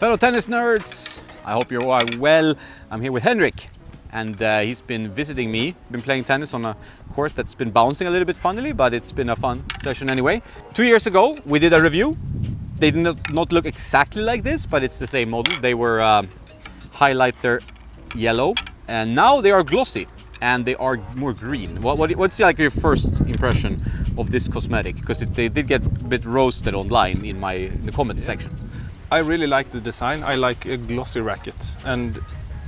Fellow tennis nerds, I hope you're all well. I'm here with Henrik, and he's been visiting me. Been playing tennis on a court that's been bouncing a little bit funnily, but it's been a fun session anyway. 2 years ago, we did a review. They did not look exactly like this, but it's the same model. They were highlighter yellow, and now they are glossy, and they are more green. What's like your first impression of this cosmetic? Because they did get a bit roasted online in the comment section. I really like the design. I like a glossy racket, and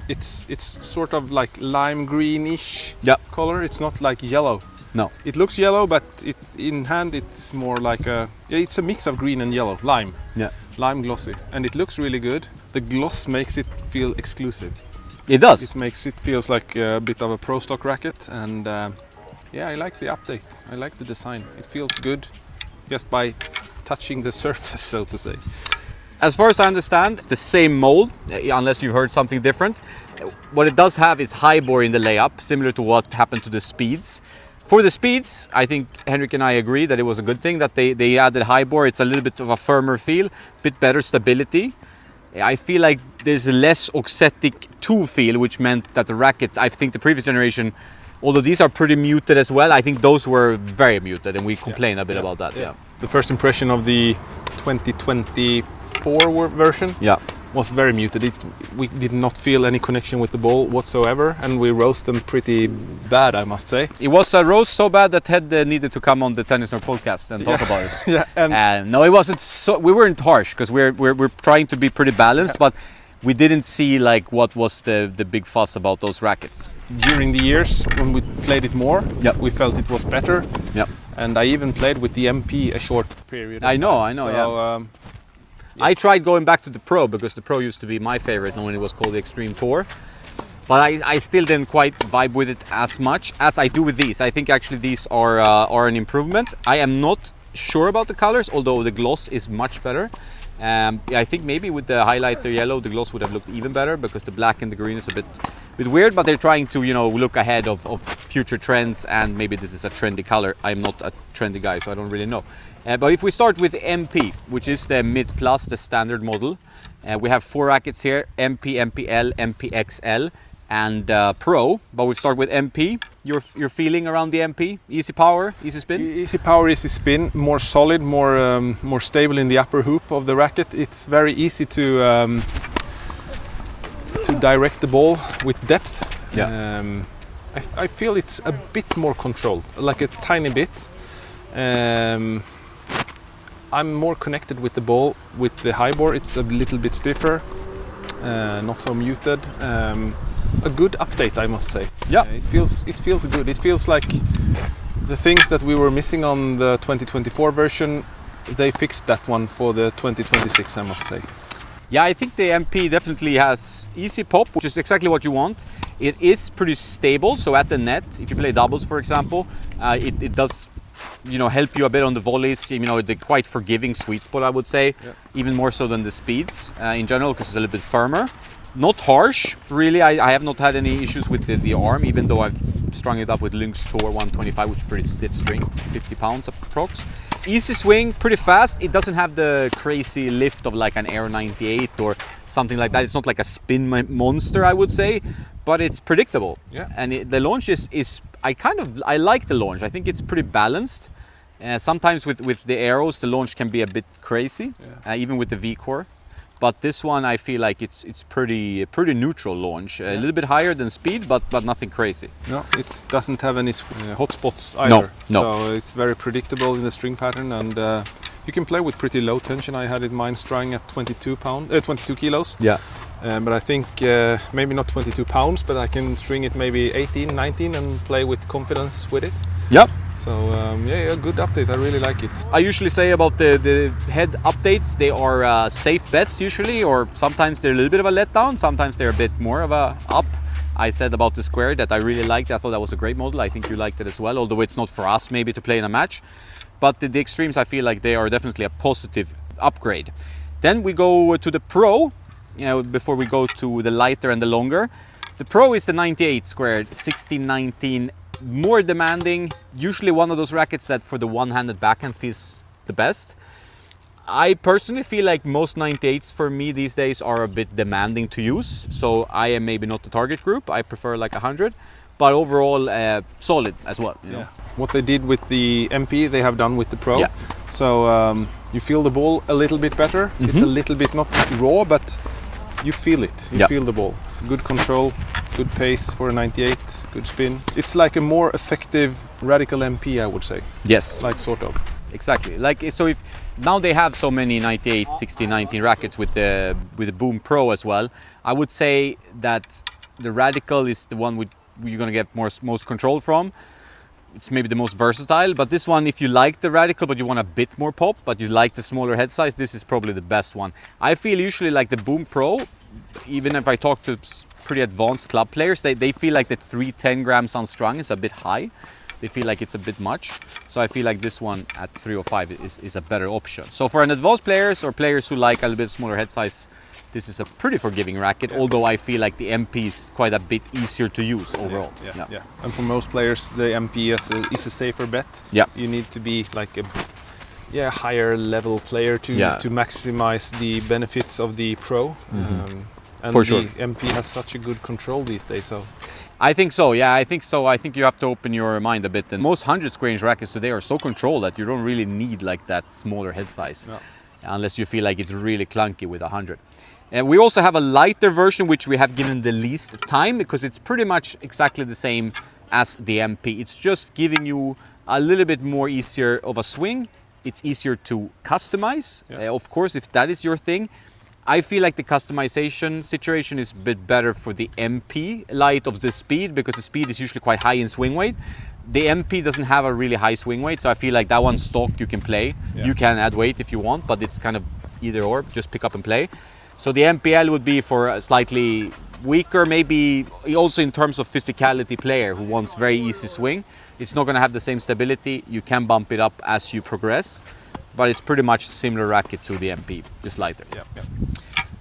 it's sort of like lime greenish color. It's not like yellow. No, it looks yellow, but in hand it's more like it's a mix of green and yellow, lime. Yeah, lime glossy, and it looks really good. The gloss makes it feel exclusive. It does. It makes it feels like a bit of a pro stock racket, and yeah, I like the update. I like the design. It feels good just by touching the surface, so to say. As far as I understand, the same mold, unless you've heard something different. What it does have is high bore in the layup, similar to what happened to the Speeds. For the Speeds, I think Henrik and I agree that it was a good thing that they added high bore. It's a little bit of a firmer feel, bit better stability. I feel like there's a less auxetic toe feel, which meant that the rackets, I think the previous generation, although these are pretty muted as well, I think those were very muted, and we complained a bit about that. Yeah. The first impression of the 2024 version was very muted. We did not feel any connection with the ball whatsoever, and we roast them pretty bad, I must say. It was a roast so bad that Ted needed to come on the Tennis Nerd podcast and talk about it. Yeah, and no, it wasn't. So we weren't harsh because we're trying to be pretty balanced, but we didn't see like what was the big fuss about those rackets. During the years when we played it more, we felt it was better. Yeah. And I even played with the MP a short period of I know, time. so, yeah. I tried going back to the Pro because the Pro used to be my favorite when it was called the Extreme Tour. But I still didn't quite vibe with it as much as I do with these. I think actually these are an improvement. I am not sure about the colors, although the gloss is much better. I think maybe with the highlighter yellow, the gloss would have looked even better because the black and the green is a bit weird, but they're trying to, look ahead of future trends, and maybe this is a trendy color. I'm not a trendy guy, so I don't really know. But if we start with MP, which is the Mid Plus, the standard model, we have 4 rackets here, MP, MPL, MPXL, and Pro. But we'll start with MP. Your feeling around the MP? Easy power, easy spin? Easy power, easy spin, more solid, more stable in the upper hoop of the racket. It's very easy to direct the ball with depth. Yeah. I feel it's a bit more controlled, like a tiny bit. I'm more connected with the ball with the high bore. It's a little bit stiffer, not so muted. A good update, I must say. Yeah, it feels good. It feels like the things that we were missing on the 2024 version, they fixed that one for the 2026, I must say. Yeah, I think the MP definitely has easy pop, which is exactly what you want. It is pretty stable, so at the net, if you play doubles, for example, it does, help you a bit on the volleys. The quite forgiving sweet spot, I would say, even more so than the Speeds in general, because it's a little bit firmer. Not harsh, really. I have not had any issues with the arm, even though I've strung it up with Lynx Tour 125, which is pretty stiff string, 50 pounds approx. Easy swing, pretty fast. It doesn't have the crazy lift of like an Air 98 or something like that. It's not like a spin monster, I would say, but it's predictable. Yeah. And the launch is I like the launch. I think it's pretty balanced. Sometimes with the arrows, the launch can be a bit crazy, even with the V-Core. But this one, I feel like it's pretty neutral launch. A little bit higher than Speed, but nothing crazy. No, it doesn't have any hot spots either. No. So it's very predictable in the string pattern, and you can play with pretty low tension. I had it mine strung at 22 kilos. Yeah. But I think maybe not 22 pounds, but I can string it maybe 18, 19 and play with confidence with it. Yep. So good update. I really like it. I usually say about the head updates, they are safe bets usually, or sometimes they're a little bit of a letdown, sometimes they're a bit more of a up. I said about the Square that I really liked. I thought that was a great model. I think you liked it as well, although it's not for us maybe to play in a match. But the Extremes, I feel like they are definitely a positive upgrade. Then we go to the Pro, before we go to the lighter and the longer. The Pro is the 98 squared, 1619, more demanding, usually one of those rackets that for the one-handed backhand feels the best. I personally feel like most 98s for me these days are a bit demanding to use, so I am maybe not the target group. I prefer like 100, but overall solid as well. You know? What they did with the MP, they have done with the Pro. Yeah. So you feel the ball a little bit better. It's a little bit not raw, but you feel it. You feel the ball. Good control, good pace for a 98, good spin. It's like a more effective Radical MP, I would say. Yes. Like sort of. Exactly. Like, so if now they have so many 98, 60, 19 rackets with the Boom Pro as well, I would say that the Radical is the one you're gonna get most control from. It's maybe the most versatile, but this one, if you like the Radical but you want a bit more pop, but you like the smaller head size, this is probably the best one. I feel usually like the Boom Pro, even if I talk to pretty advanced club players, they feel like the 310 grams unstrung is a bit high. They feel like it's a bit much. So I feel like this one at 305 is a better option. So for an advanced players or players who like a little bit smaller head size, this is a pretty forgiving racket, although I feel like the MP is quite a bit easier to use overall. Yeah. And for most players, the MP is a safer bet. Yeah. You need to be like a higher level player to maximize the benefits of the Pro. And For the sure. MP has such a good control these days. So I think so, yeah, I think so. I think you have to open your mind a bit. And most 100 square inch rackets today are so controlled that you don't really need like that smaller head size. No. Unless you feel like it's really clunky with 100. And we also have a lighter version, which we have given the least time because it's pretty much exactly the same as the MP. It's just giving you a little bit more easier of a swing. It's easier to customize. Of course, if that is your thing. I feel like the customization situation is a bit better for the MP light of the speed because the speed is usually quite high in swing weight. The MP doesn't have a really high swing weight, so I feel like that one stock you can play. Yeah. You can add weight if you want, but it's kind of either or, just pick up and play. So the MPL would be for a slightly weaker, maybe also in terms of physicality player who wants very easy swing. It's not going to have the same stability. You can bump it up as you progress, but it's pretty much similar racket to the MP, just lighter. yeah.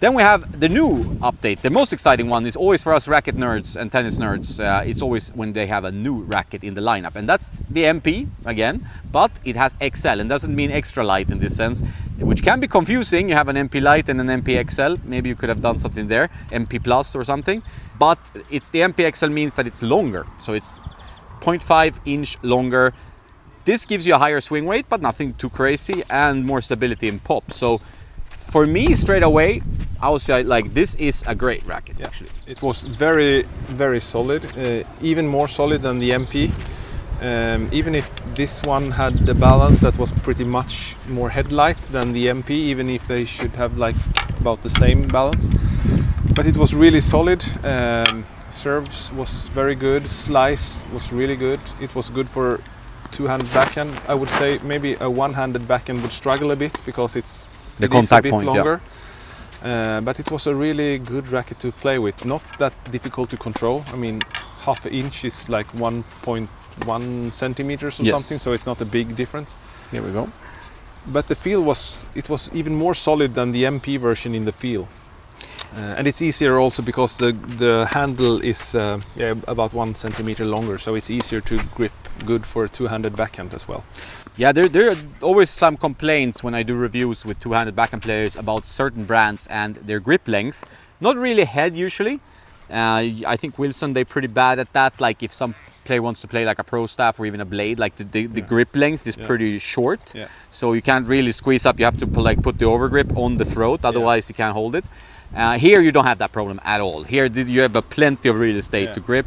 Then we have the new update. The most exciting one is always for us racket nerds and tennis nerds. It's always when they have a new racket in the lineup, and that's the MP again, but it has XL and doesn't mean extra light in this sense, which can be confusing. You have an MP Light and an MP XL. Maybe you could have done something there, MP Plus or something. But it's the MP XL means that it's longer, so it's 0.5 inch longer. This gives you a higher swing weight, but nothing too crazy, and more stability in pop. So for me, straight away, I was like, this is a great racket, actually. It was very, very solid, even more solid than the MP. Even if this one had the balance that was pretty much more headlight than the MP, even if they should have like about the same balance. But it was really solid. Serves was very good. Slice was really good. It was good for two-handed backhand. I would say maybe a one-handed backhand would struggle a bit because it is a bit longer. But it was a really good racket to play with. Not that difficult to control. I mean, half an inch is like 1.1 centimeters or something, so it's not a big difference. Here we go. But the feel was even more solid than the MP version in the feel. And it's easier also because the handle is about 1 centimeter longer, so it's easier to grip, good for a two-handed backhand as well. Yeah, there are always some complaints when I do reviews with two-handed backhand players about certain brands and their grip length. Not really head usually. I think Wilson, they're pretty bad at that. Like if some player wants to play like a pro staff or even a blade, like the grip length is pretty short. Yeah. So you can't really squeeze up. You have to put the overgrip on the throat, otherwise you can't hold it. Here you don't have that problem at all. Here you have plenty of real estate to grip.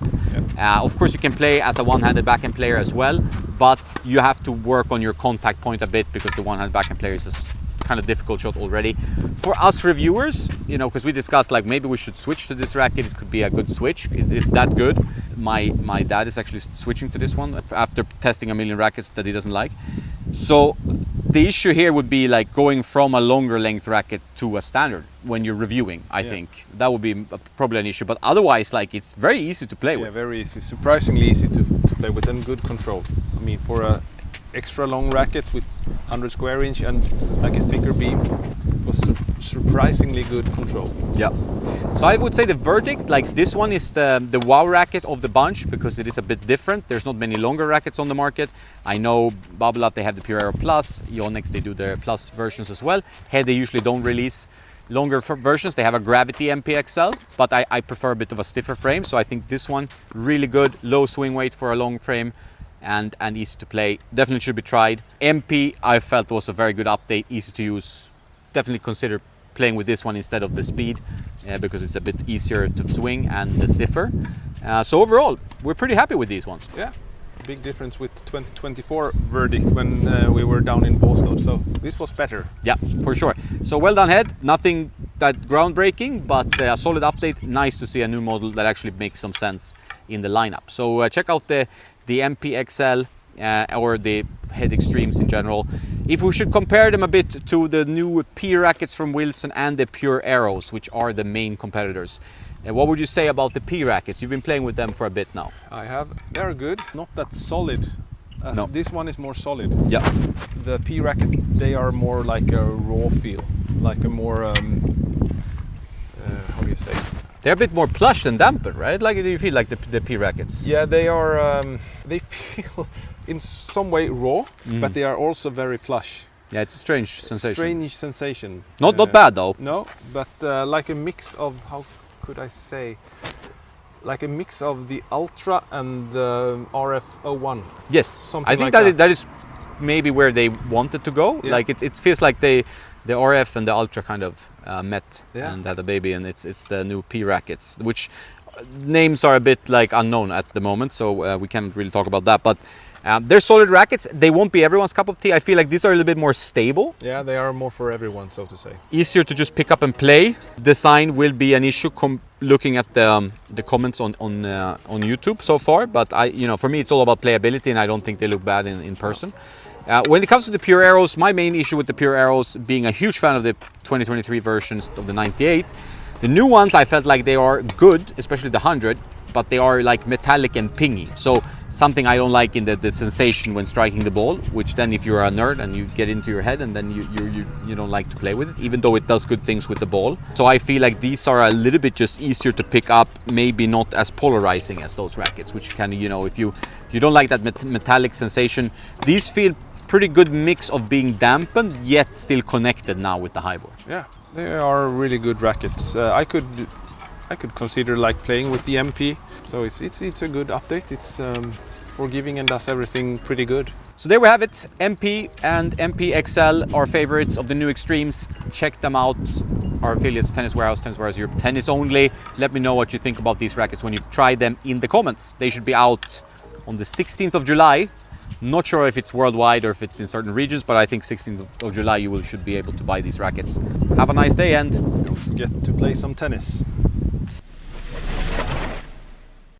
Of course you can play as a one-handed backhand player as well, but you have to work on your contact point a bit because the one-handed backhand player is a kind of difficult shot already. For us reviewers, you know, because we discussed like maybe we should switch to this racket, it could be a good switch. It's that good. My dad is actually switching to this one after testing a million rackets that he doesn't like. So the issue here would be like going from a longer length racket to a standard when you're reviewing. I think that would be probably an issue, but otherwise like it's very easy to play with. Yeah, very easy, surprisingly easy to play with, and good control. I mean, for a extra long racket with 100 square inch and like a thicker beam, was surprisingly good control. Yeah. So I would say the verdict, like this one is the wow racket of the bunch because it is a bit different. There's not many longer rackets on the market. I know Babolat, they have the Pure Aero Plus. Yonex, they do their Plus versions as well. Head, they usually don't release longer versions. They have a Gravity MP XL, but I prefer a bit of a stiffer frame. So I think this one, really good, low swing weight for a long frame and easy to play. Definitely should be tried. MP, I felt was a very good update, easy to use. Definitely consider playing with this one instead of the Speed because it's a bit easier to swing and the stiffer. So overall, we're pretty happy with these ones. Yeah, big difference with 2024 verdict when we were down in Båstad. So this was better. Yeah, for sure. So well done, Head. Nothing that groundbreaking, but a solid update. Nice to see a new model that actually makes some sense in the lineup. So check out the MP XL or the Head Extremes in general. If we should compare them a bit to the new P rackets from Wilson and the Pure Aeros, which are the main competitors, what would you say about the P rackets? You've been playing with them for a bit now. I have. They're good. Not that solid. No. This one is more solid. Yeah. The P racket, they are more like a raw feel, like a more how do you say? They're a bit more plush than dampened, right? Like, do you feel like the P rackets? Yeah, they are. They feel in some way raw, but they are also very plush. Yeah, it's a strange sensation. Strange sensation. Not bad though. No, but like a mix of, how could I say, like a mix of the Ultra and the RF01. Yes, Something I think like that is maybe where they wanted to go. Yeah. Like it feels like the RF and the Ultra kind of met Yeah. and had a baby, and it's the new P rackets, which names are a bit like unknown at the moment, so we can't really talk about that. But they're solid rackets. They won't be everyone's cup of tea. I feel like these are a little bit more stable. Yeah, they are more for everyone, so to say. Easier to just pick up and play. Design will be an issue looking at the comments on YouTube so far, but for me it's all about playability, and I don't think they look bad in person. When it comes to the Pure Aeros, my main issue with the Pure Aeros, being a huge fan of the 2023 versions of the 98, the new ones I felt like they are good, especially the 100, but they are like metallic and pingy. So something I don't like in the sensation when striking the ball, which then if you're a nerd and you get into your head and then you don't like to play with it, even though it does good things with the ball. So I feel like these are a little bit just easier to pick up, maybe not as polarizing as those rackets, which kind of, if you don't like that metallic sensation, these feel pretty good mix of being dampened yet still connected now with the highboard. Yeah, they are really good rackets. I could consider like playing with the MP. So it's a good update. It's forgiving and does everything pretty good. So there we have it, MP and MP XL, our favorites of the new Extremes. Check them out. Our affiliates, Tennis Warehouse Europe, Tennis Only. Let me know what you think about these rackets when you try them in the comments. They should be out on the 16th of July. Not sure if it's worldwide or if it's in certain regions, but I think 16th of July you should be able to buy these rackets. Have a nice day and Don't forget to play some tennis.